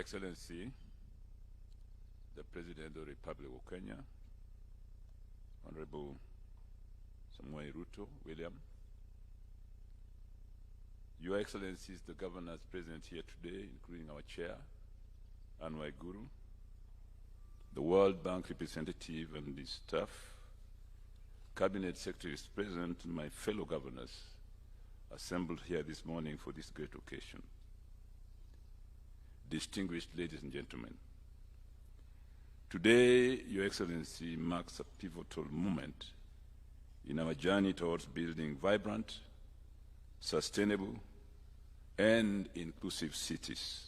Excellency, the President of the Republic of Kenya, Honorable Samoei Ruto William, Your Excellencies, the governors present here today, including our chair, Anne Waiguru, the World Bank representative and his staff, Cabinet Secretaries present, and my fellow governors assembled here this morning for this great occasion. Distinguished ladies and gentlemen, today, Your Excellency, marks a pivotal moment in our journey towards building vibrant, sustainable, and inclusive cities.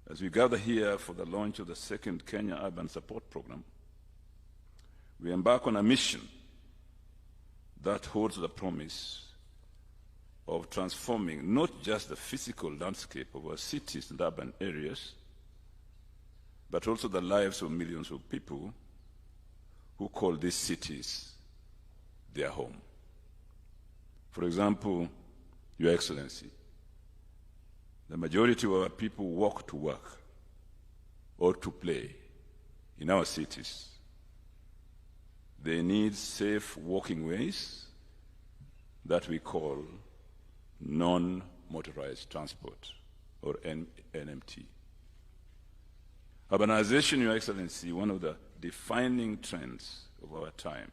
As we gather here for the launch of the second Kenya Urban Support Program, we embark on a mission that holds the promise of transforming not just the physical landscape of our cities and urban areas, but also the lives of millions of people who call these cities their home. For example, Your Excellency, the majority of our people walk to work or to play in our cities. They need safe walking ways that we call non-motorized transport, or NMT. Urbanization, Your Excellency, one of the defining trends of our time.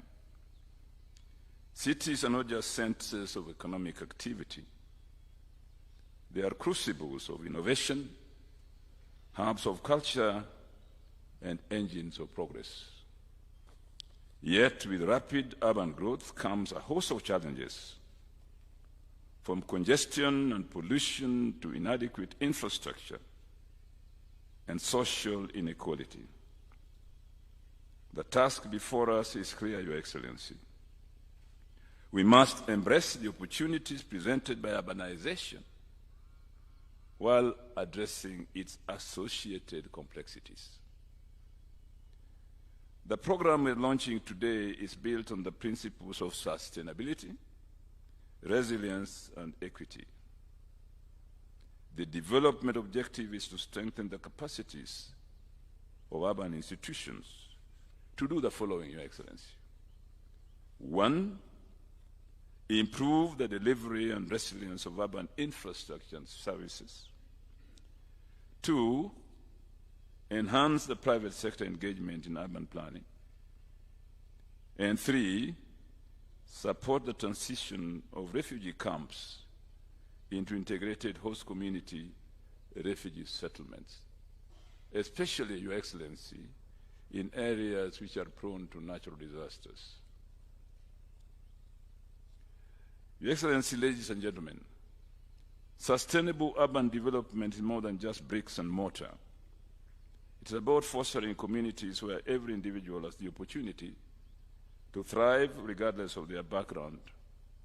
Cities are not just centers of economic activity. They are crucibles of innovation, hubs of culture, and engines of progress. Yet, with rapid urban growth comes a host of challenges, from congestion and pollution to inadequate infrastructure and social inequality. The task before us is clear, Your Excellency. We must embrace the opportunities presented by urbanization while addressing its associated complexities. The program we're launching today is built on the principles of sustainability, resilience, and equity. The development objective is to strengthen the capacities of urban institutions to do the following, Your Excellency. 1, improve the delivery and resilience of urban infrastructure and services. 2, enhance the private sector engagement in urban planning. And 3, support the transition of refugee camps into integrated host community refugee settlements, especially, Your Excellency, in areas which are prone to natural disasters. Your Excellency, ladies and gentlemen, sustainable urban development is more than just bricks and mortar. It is about fostering communities where every individual has the opportunity to thrive regardless of their background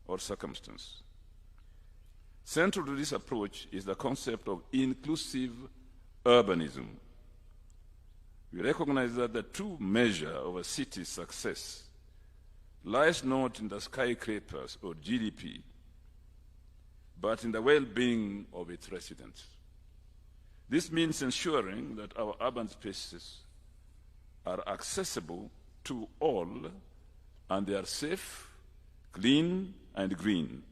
or circumstance. Central to this approach is the concept of inclusive urbanism. We recognize that the true measure of a city's success lies not in the skyscrapers or GDP, but in the well-being of its residents. This means ensuring that our urban spaces are accessible to all, and they are safe, clean, and green,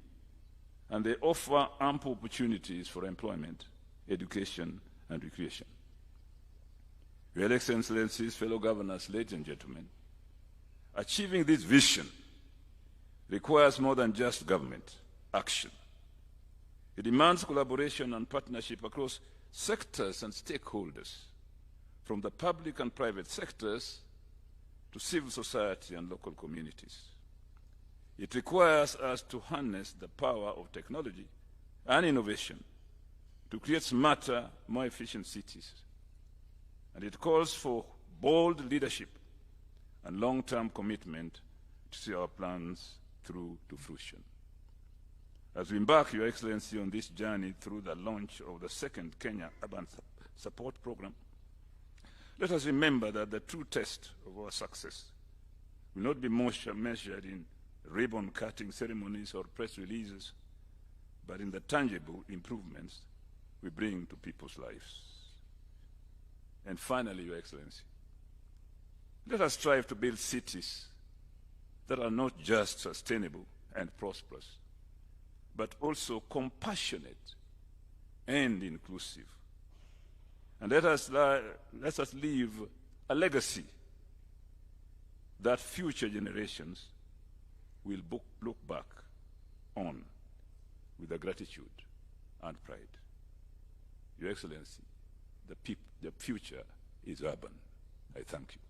and they offer ample opportunities for employment, education, and recreation. Your Excellencies, fellow governors, ladies and gentlemen, achieving this vision requires more than just government action. It demands collaboration and partnership across sectors and stakeholders, from the public and private sectors to civil society and local communities. It requires us to harness the power of technology and innovation to create smarter, more efficient cities. And it calls for bold leadership and long-term commitment to see our plans through to fruition. As we embark, Your Excellency, on this journey through the launch of the second Kenya Urban Support Program, let us remember that the true test of our success will not be measured in ribbon-cutting ceremonies or press releases, but in the tangible improvements we bring to people's lives. And finally, Your Excellency, let us strive to build cities that are not just sustainable and prosperous, but also compassionate and inclusive. And let us leave a legacy that future generations will look back on with gratitude and pride. Your Excellency, the future is urban. I thank you.